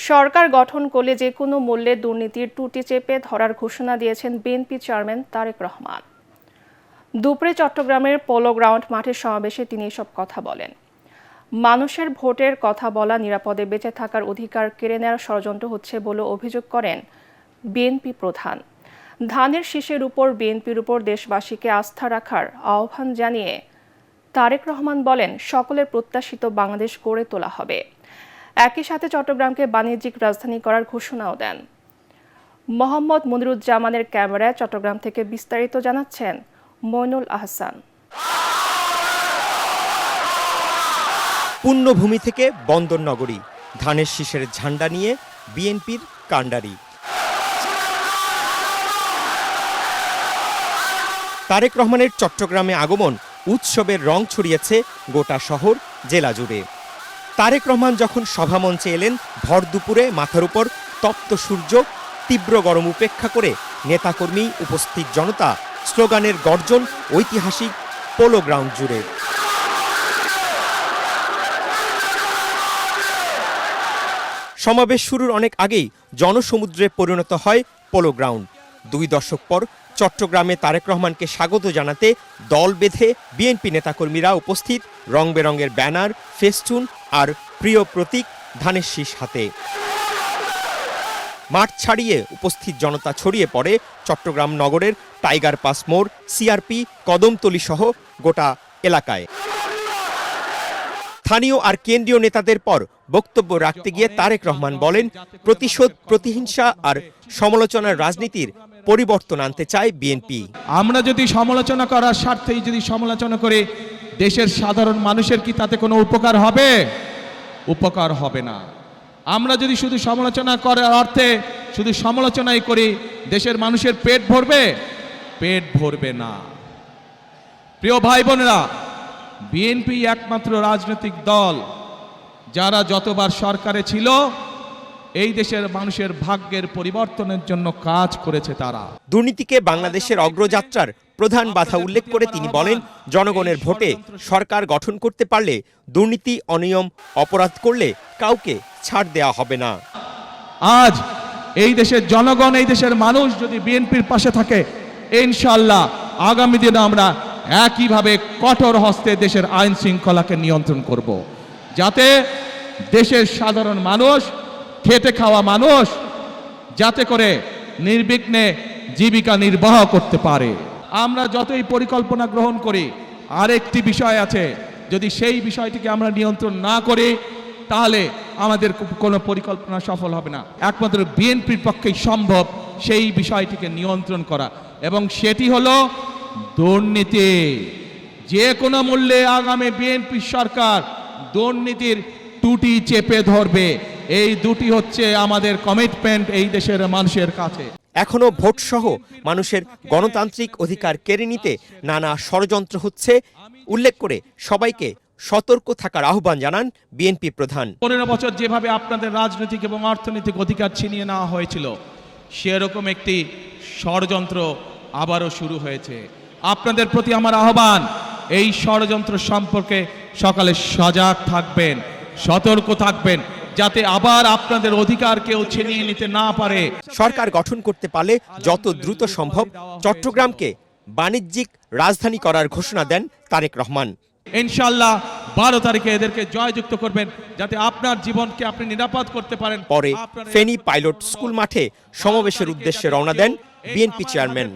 সরকার গঠন করলে যে কোনো মূল্যে দুর্নীতির টুটি চেপে ধরার ঘোষণা দিয়েছেন বিএনপি চেয়ারম্যান তারেক রহমান। দুপুরে চট্টগ্রামের পোলো গ্রাউন্ড মাঠের সমাবেশে তিনি এসব কথা বলেন। মানুষের ভোটের কথা বলা, নিরাপদে বেঁচে থাকার অধিকার কেড়ে নেওয়ার ষড়যন্ত্র হচ্ছে বলে অভিযোগ করেন বিএনপি প্রধান। ধানের শীষের উপর বিএনপির উপর দেশবাসীকে আস্থা রাখার আহ্বান জানিয়ে তারেক রহমান বলেন, সকলের প্রত্যাশিত বাংলাদেশ গড়ে তোলা হবে। একই সাথে চট্টগ্রামকে বাণিজ্যিক রাজধানী করার ঘোষণাও দেন। মোহাম্মদ মনিরুজ্জামানের ক্যামেরায় চট্টগ্রাম থেকে বিস্তারিত জানাচ্ছেন মইনুল আহসান। পুণ্যভূমি থেকে বন্দর নগরী, ধানের শীষের ঝান্ডা নিয়ে বিএনপির কাণ্ডারি। তারেক রহমানের চট্টগ্রামে আগমন উৎসবের রং ছড়িয়েছে গোটা শহর, জেলা জুড়ে। তারেক রহমান যখন সভামঞ্চে এলেন, ভর দুপুরে মাথার উপর তপ্ত সূর্য, তীব্র গরম উপেক্ষা করে নেতাকর্মী, উপস্থিত জনতা, স্লোগানের গর্জন ঐতিহাসিক পোলো গ্রাউন্ড জুড়ে। সমাবেশ শুরুর অনেক আগেই জনসমুদ্রে পরিণত হয় পোলো গ্রাউন্ড। 2 দশক পর চট্টগ্রামে তারেক রহমানকে স্বাগত জানাতে দল বেঁধে বিএনপি নেতাকর্মীরা উপস্থিত, রং বেরঙের ব্যানার, ফেস্টুন আর প্রিয় প্রতীক ধানের শীষ হাতে। মাঠ ছাড়িয়ে উপস্থিত জনতা ছড়িয়ে পড়ে চট্টগ্রাম নগরের টাইগার পাস মোড়, সিআরপি, কদমতলী সহ গোটা এলাকায়। স্থানীয় আর কেন্দ্রীয় নেতাদের পর বক্তব্য রাখতে গিয়ে তারেক রহমান বলেন, প্রতিশোধ, প্রতিহিংসা আর সমালোচনার রাজনীতির পরিবর্তন আনতে চায় বিএনপি। আমরা যদি সমালোচনা করার স্বার্থেই যদি সমালোচনা করে দেশের সাধারণ মানুষের কি তাতে কোনো উপকার হবে? উপকার হবে না। আমরা যদি শুধু সমালোচনা করার অর্থে শুধু সমালোচনাই করি, দেশের মানুষের পেট ভরবে? পেট ভরবে না। প্রিয় ভাই বোনেরা, বিএনপি একমাত্র রাজনৈতিক দল যারা যতবার সরকারে ছিল এই দেশের মানুষের ভাগ্যের পরিবর্তনের জন্য কাজ করেছে। তারা দুর্নীতিকে বাংলাদেশের অগ্রযাত্রার প্রধান বাধা উল্লেখ করে তিনি বলেন, জনগণের ভোটে সরকার গঠন করতে পারলে দুর্নীতি, অনিয়ম, অপরাধ করলে কাউকে ছাড় দেওয়া হবে না। আজ এই দেশের জনগণ, এই দেশের মানুষ যদি বিএনপির পাশে থাকে, ইনশাআল্লাহ আগামী দিনে আমরা একইভাবে কঠোর হস্তে দেশের আইন শৃঙ্খলাকে নিয়ন্ত্রণ করব, যাতে দেশের সাধারণ মানুষ, খেটে খাওয়া মানুষ যাতে করে নির্বিঘ্নে জীবিকা নির্বাহ করতে পারে। আমরা যতই পরিকল্পনা গ্রহণ করি, আরেকটি বিষয় আছে, যদি সেই বিষয়টিকে আমরা নিয়ন্ত্রণ না করি তাহলে আমাদের কোনো পরিকল্পনা সফল হবে না। একমাত্র বিএনপির পক্ষেই সম্ভব সেই বিষয়টিকে নিয়ন্ত্রণ করা, এবং সেটি হলো দুর্নীতি। যে কোনো মূল্যে আগামী বিএনপি সরকার দুর্নীতির টুটি চেপে ধরবে। এই দুটি হচ্ছে আমাদের কমিটমেন্ট এই দেশের মানুষের কাছে। এখনো ভোট সহ মানুষের গণতান্ত্রিক অধিকার কেড়ে নিতে নানা ষড়যন্ত্র হচ্ছে উল্লেখ করে সবাইকে সতর্ক থাকার আহ্বান জানান বিএনপি প্রধান। 15 বছর যেভাবে আপনাদের রাজনৈতিক এবং অর্থনৈতিক অধিকার ছিনিয়ে নেওয়া হয়েছিল, সেরকম একটি ষড়যন্ত্র আবারও শুরু হয়েছে। আপনাদের প্রতি আমার আহ্বান, এই ষড়যন্ত্র সম্পর্কে সকালে সজাগ থাকবেন, সতর্ক থাকবেন, যাতে আবার আপনাদের অধিকার কেউ ছিনিয়ে নিতে না পারে। সরকার গঠন করতে পারলে যত দ্রুত সম্ভব চট্টগ্রামকে বাণিজ্যিক রাজধানী করার ঘোষণা দেন তারেক রহমান। ইনশাআল্লাহ 12 তারিখে এদেরকে জয়যুক্ত করবেন, যাতে আপনার জীবনকে আপনি নিরাপদ করতে পারেন। পরে ফেনী পাইলট স্কুল মাঠে সমাবেশের উদ্দেশ্যে রওনা দেন বিএনপি চেয়ারম্যান।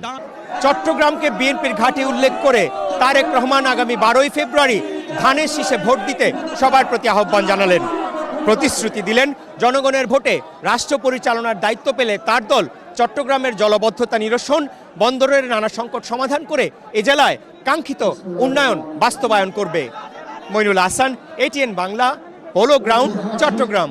চট্টগ্রামকে বিএনপির ঘাঁটি উল্লেখ করে তারেক রহমান আগামী 12ই ফেব্রুয়ারি ধানের শীষে ভোট দিতে সবার প্রতি আহ্বান জানালেন। প্রতিশ্রুতি দিলেন, জনগণের ভোটে রাষ্ট্র পরিচালনার দায়িত্ব পেলে তার দল চট্টগ্রামের জলবদ্ধতা নিরসন, বন্দরের নানা সংকট সমাধান করে এ জেলায় কাঙ্ক্ষিত উন্নয়ন বাস্তবায়ন করবে। Moinul Ahsan, ATN Bangla, polo ground, Chittagong.